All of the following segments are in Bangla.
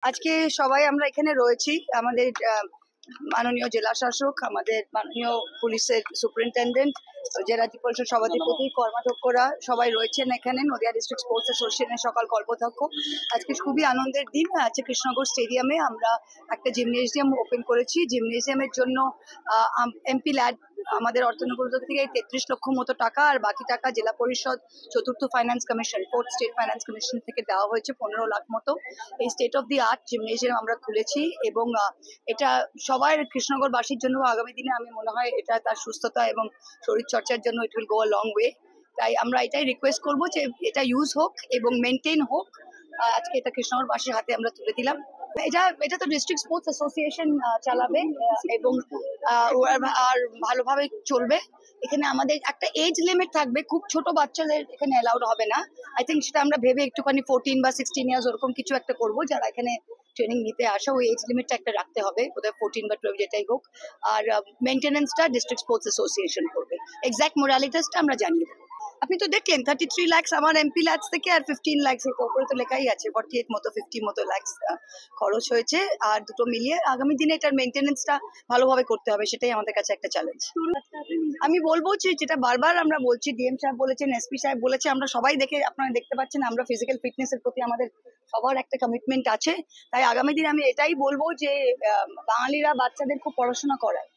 আজকে সবাই আমরা এখানে রয়েছি। আমাদের মাননীয় জেলা শাসক, আমাদের মাননীয় পুলিশের সুপারিনটেন্ডেন্ট, জেলা পরিষদ সভাধিপতি, কর্মাধ্যক্ষরা সবাই রয়েছেন এখানে। নদিয়া ডিস্ট্রিক্ট স্পোর্টস অ্যাসোসিয়েশনের সকল কর্মধ্যক্ষ। আজকে খুবই আনন্দের দিন। আজকে কৃষ্ণনগর স্টেডিয়ামে আমরা একটা জিমনেজিয়াম ওপেন করেছি। জিমনেজিয়ামের জন্য এমপি ল্যাড আমাদের অর্থনগর থেকে 33 লক্ষ মতো টাকা, আর বাকি টাকা জেলা পরিষদ চতুর্থ finance commission, fourth state finance commission থেকে দেওয়া হয়েছে 15 লাখ মতো। এই state of the art gymnasium আমরা খুলেছি এবং এটা সবার কৃষ্ণনগরবাসীর জন্য আগামী দিনে আমি মনে হয় এটা তার সুস্থতা এবং শরীরচর্চার জন্য it will go a long way. তাই আমরা এটাই রিকোয়েস্ট করবো যে এটা ইউজ হোক এবং মেনটেন হোক। আজকে এটা কৃষ্ণনগরবাসীর হাতে আমরা তুলে দিলাম। এটা তো ডিস্ট্রিক্ট স্পোর্টস অ্যাসোসিয়েশন চালাবে এবং আর ভালোভাবে চলবে। এখানে আমাদের একটা এজ লিমিট থাকবে, খুব ছোট বাচ্চাদের এখানে অ্যালাউড হবে না। আই থিঙ্ক সেটা আমরা ভেবে একটুখানি 14 বা 16 ইয়ার্স ওরকম কিছু একটা করবো। যারা এখানে ট্রেনিং নিতে আসা, ওই এজ লিমিটটা একটা রাখতে হবে, বোধহয় 14 বা 12 যেটাই হোক। আর মেনটেনেন্সটা ডিস্ট্রিক্ট স্পোর্টস অ্যাসোসিয়েশন করবে। এক্সাক্ট মোরালিটিসটা আমরা জানিয়ে দেবো। আপনি তো দেখলেন 33 লাখস আমার এমপি ল্যাক্স থেকে, আর 15 লাখস এর উপরে তো লেখাই আছে, 48 মতো 50 মতো লাখস খরচ হয়েছে। আর দুটো মিলিয়ে আগামী দিনে এটার মেনটেনেন্সটা ভালোভাবে করতে হবে, সেটাই আমাদের কাছে একটা চ্যালেঞ্জ। আমি বলবো যে যেটা বারবার আমরা বলছি, ডিএম সাহেব বলেছেন, এসপি সাহেব বলেছে, আমরা সবাই আপনারা দেখতে পাচ্ছেন, আমরা ফিজিক্যাল ফিটনেসের প্রতি আমাদের সবার একটা কমিটমেন্ট আছে। তাই আগামী দিনে আমি এটাই বলবো যে বাঙালিরা বাচ্চাদের খুব পড়াশোনা করায়,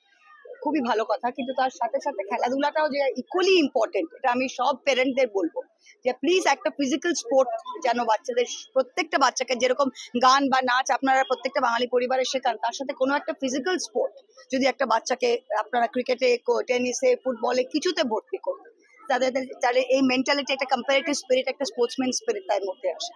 খুবই ভালো কথা, কিন্তু তার সাথে সাথে খেলাধুলাটাও যে ইকুয়ালি ইম্পর্টেন্ট, এটা আমি সব প্যারেন্টদের বলবো যে প্লিজ একটা ফিজিক্যাল স্পোর্ট যেন বাচ্চাদের, প্রত্যেকটা বাচ্চাকে, যেরকম গান বা নাচ আপনারা প্রত্যেকটা বাঙালি পরিবারে শেখান, তার সাথে কোনো একটা ফিজিক্যাল স্পোর্ট যদি একটা বাচ্চাকে আপনারা ক্রিকেটে, টেনিসে, ফুটবলে কিছুতে ভর্তি করুন, তাদের এই মেন্টালিটি, একটা কম্পারেটিভ স্পিরিট, একটা স্পোর্টসম্যান স্পিরিট তার মধ্যে আসে।